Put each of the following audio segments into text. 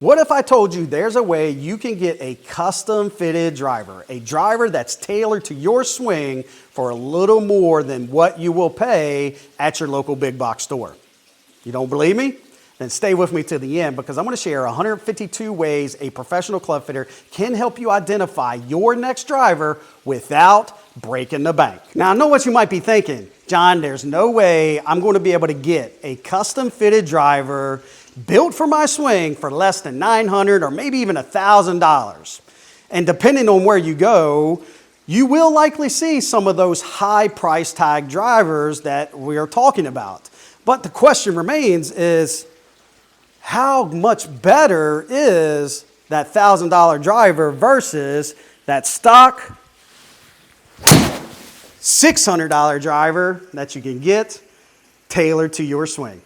What if I told you there's a way you can get a custom fitted driver, a driver that's tailored to your swing for a little more than what you will pay at your local big box store? You don't believe me? Then stay with me to the end, because I'm going to share 152 ways a professional club fitter can help you identify your next driver without breaking the bank. Now, I know what you might be thinking. John, there's no way I'm going to be able to get a custom fitted driver built for my swing for less than $900 or maybe even $1,000. And depending on where you go, you will likely see some of those high price tag drivers that we are talking about. But the question remains is, how much better is that $1,000 driver versus that stock $600 driver that you can get tailored to your swing?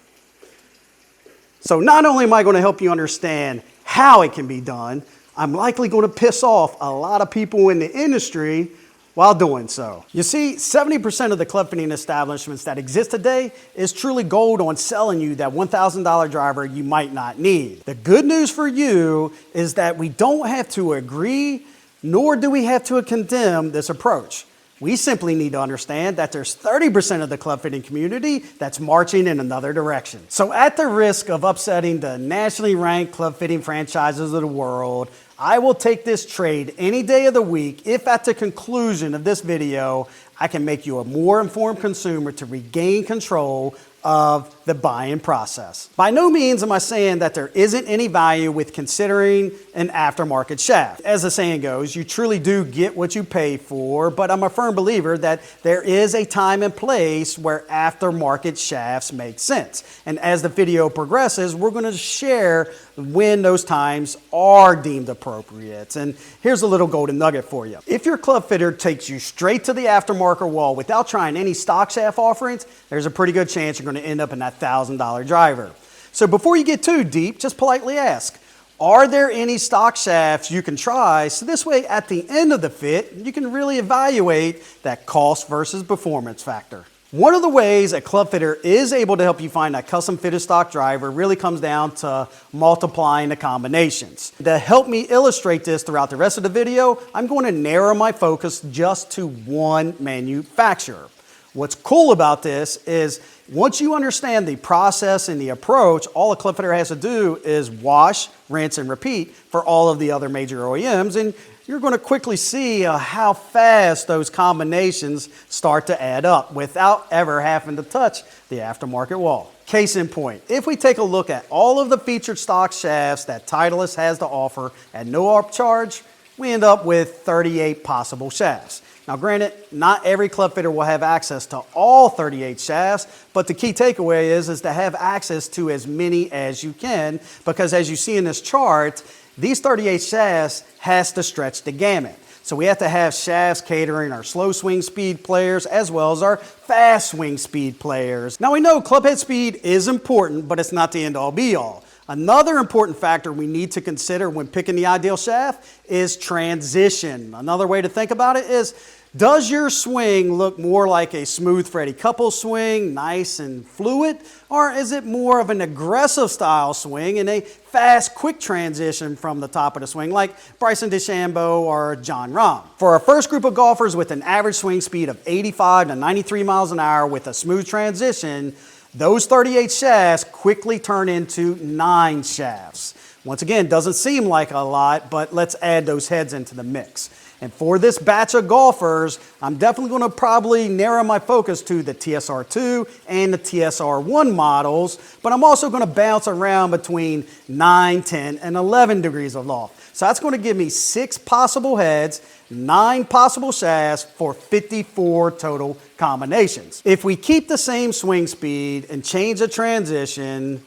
So not only am I going to help you understand how it can be done, I'm likely going to piss off a lot of people in the industry while doing so. You see, 70% of the club fitting establishments that exist today is truly gold on selling you that $1,000 driver you might not need. The good news for you is that we don't have to agree, nor do we have to condemn this approach. We simply need to understand that there's 30% of the club fitting community that's marching in another direction. So at the risk of upsetting the nationally ranked club fitting franchises of the world, I will take this trade any day of the week if at the conclusion of this video, I can make you a more informed consumer to regain control of the buying process. By no means am I saying that there isn't any value with considering an aftermarket shaft. As the saying goes, you truly do get what you pay for, but I'm a firm believer that there is a time and place where aftermarket shafts make sense. And as the video progresses, we're going to share when those times are deemed appropriate. And here's a little golden nugget for you. If your club fitter takes you straight to the aftermarket wall without trying any stock shaft offerings, there's a pretty good chance you're going to end up in that $1,000 driver. So before you get too deep, just politely ask, are there any stock shafts you can try? So this way, at the end of the fit, you can really evaluate that cost versus performance factor. One of the ways a club fitter is able to help you find that custom fitted stock driver really comes down to multiplying the combinations. To help me illustrate this throughout the rest of the video, I'm going to narrow my focus just to one manufacturer. What's cool about this is once you understand the process and the approach, all a club fitter has to do is wash, rinse, and repeat for all of the other major OEMs, and you're going to quickly see how fast those combinations start to add up without ever having to touch the aftermarket wall. Case in point, if we take a look at all of the featured stock shafts that Titleist has to offer at no upcharge, we end up with 38 possible shafts. Now granted, not every club fitter will have access to all 38 shafts, but the key takeaway is to have access to as many as you can, because as you see in this chart, these 38 shafts has to stretch the gamut. So we have to have shafts catering our slow swing speed players as well as our fast swing speed players. Now we know club head speed is important, but it's not the end all be all. Another important factor we need to consider when picking the ideal shaft is transition. Another way to think about it is, does your swing look more like a smooth Freddie Couples swing, nice and fluid, or is it more of an aggressive style swing and a fast, quick transition from the top of the swing like Bryson DeChambeau or Jon Rahm? For our first group of golfers with an average swing speed of 85 to 93 miles an hour with a smooth transition, those 38 shafts quickly turn into 9 shafts. Once again, doesn't seem like a lot, but let's add those heads into the mix. And for this batch of golfers, I'm definitely going to probably narrow my focus to the TSR2 and the TSR1 models, but I'm also going to bounce around between 9, 10, and 11 degrees of loft. So that's going to give me 6 possible heads, 9 possible shafts for 54 total combinations. If we keep the same swing speed and change the transition,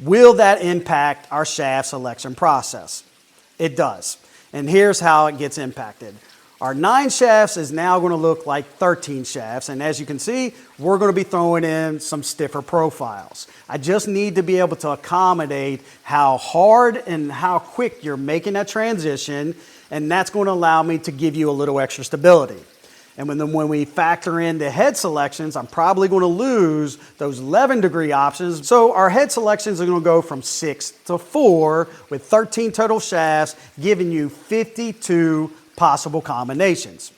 will that impact our shaft selection process? It does. And here's how it gets impacted. Our 9 shafts is now going to look like 13 shafts. And as you can see, we're going to be throwing in some stiffer profiles. I just need to be able to accommodate how hard and how quick you're making that transition. And that's going to allow me to give you a little extra stability. And when we factor in the head selections, I'm probably going to lose those 11-degree options. So our head selections are going to go from 6 to 4 with 13 total shafts, giving you 52 possible combinations.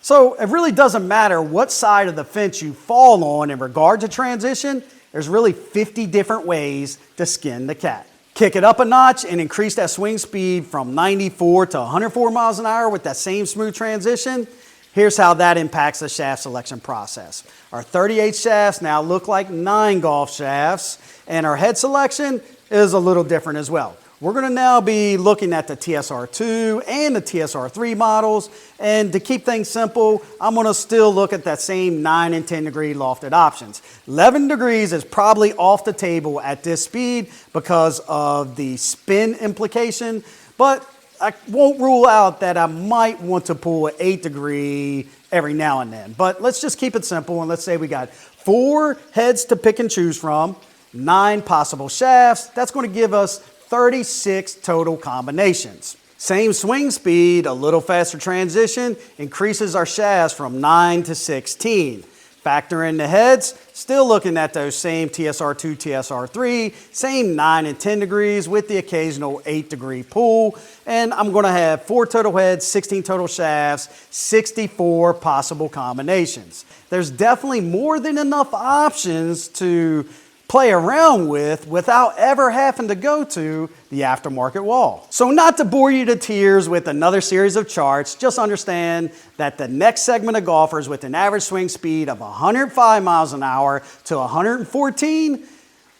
So it really doesn't matter what side of the fence you fall on in regard to transition. There's really 50 different ways to skin the cat. Kick it up a notch and increase that swing speed from 94 to 104 miles an hour with that same smooth transition. Here's how that impacts the shaft selection process. Our 38 shafts now look like 9 golf shafts, and our head selection is a little different as well. We're going to now be looking at the TSR2 and the TSR3 models, and to keep things simple, I'm going to still look at that same 9 and 10 degree lofted options. 11 degrees is probably off the table at this speed because of the spin implication, but I won't rule out that I might want to pull an 8 degree every now and then. But let's just keep it simple, and let's say we got 4 heads to pick and choose from, 9 possible shafts. That's going to give us 36 total combinations. Same swing speed, a little faster transition, increases our shafts from 9 to 16. Factor in the heads, still looking at those same TSR2, TSR3, same 9 and 10 degrees with the occasional 8 degree pull. And I'm going to have 4 total heads, 16 total shafts, 64 possible combinations. There's definitely more than enough options to play around with without ever having to go to the aftermarket wall. So not to bore you to tears with another series of charts, just understand that the next segment of golfers with an average swing speed of 105 miles an hour to 114,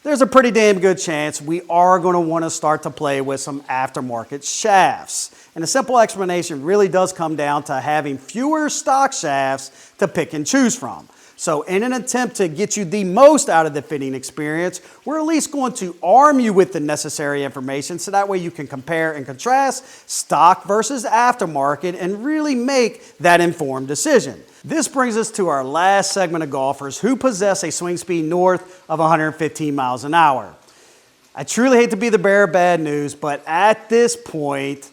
there's a pretty damn good chance we are going to want to start to play with some aftermarket shafts. And the simple explanation really does come down to having fewer stock shafts to pick and choose from. So in an attempt to get you the most out of the fitting experience, we're at least going to arm you with the necessary information so that way you can compare and contrast stock versus aftermarket and really make that informed decision. This brings us to our last segment of golfers who possess a swing speed north of 115 miles an hour. I truly hate to be the bearer of bad news, but at this point,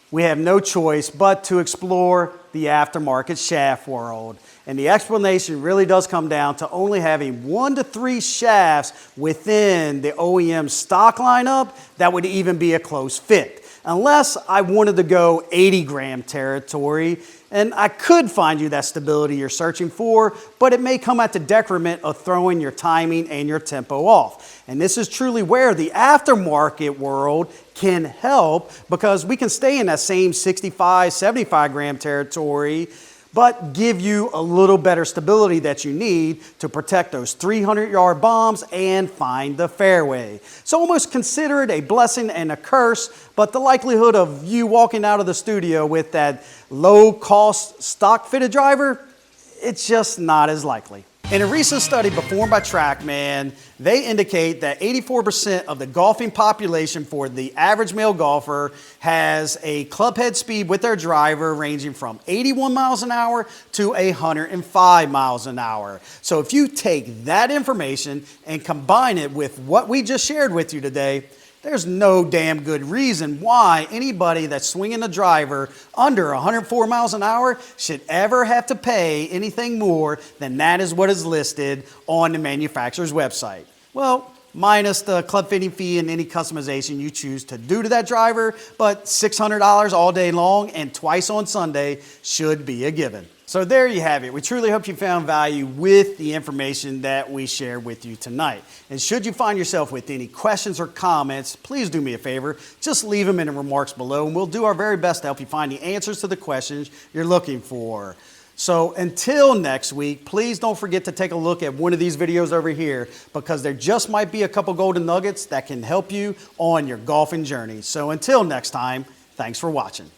we have no choice but to explore the aftermarket shaft world. And the explanation really does come down to only having 1 to 3 shafts within the OEM stock lineup that would even be a close fit. Unless I wanted to go 80 gram territory, and I could find you that stability you're searching for, but it may come at the decrement of throwing your timing and your tempo off. And this is truly where the aftermarket world can help, because we can stay in that same 65, 75 gram territory, but give you a little better stability that you need to protect those 300-yard bombs and find the fairway. So almost consider it a blessing and a curse, but the likelihood of you walking out of the studio with that low-cost stock-fitted driver, it's just not as likely. In a recent study performed by TrackMan, they indicate that 84% of the golfing population for the average male golfer has a club head speed with their driver ranging from 81 miles an hour to 105 miles an hour. So if you take that information and combine it with what we just shared with you today, there's no damn good reason why anybody that's swinging a driver under 104 miles an hour should ever have to pay anything more than that is what is listed on the manufacturer's website. Well, minus the club fitting fee and any customization you choose to do to that driver, but $600 all day long and twice on Sunday should be a given. So there you have it. We truly hope you found value with the information that we shared with you tonight. And should you find yourself with any questions or comments, please do me a favor. Just leave them in the remarks below, and we'll do our very best to help you find the answers to the questions you're looking for. So until next week, please don't forget to take a look at one of these videos over here, because there just might be a couple golden nuggets that can help you on your golfing journey. So until next time, thanks for watching.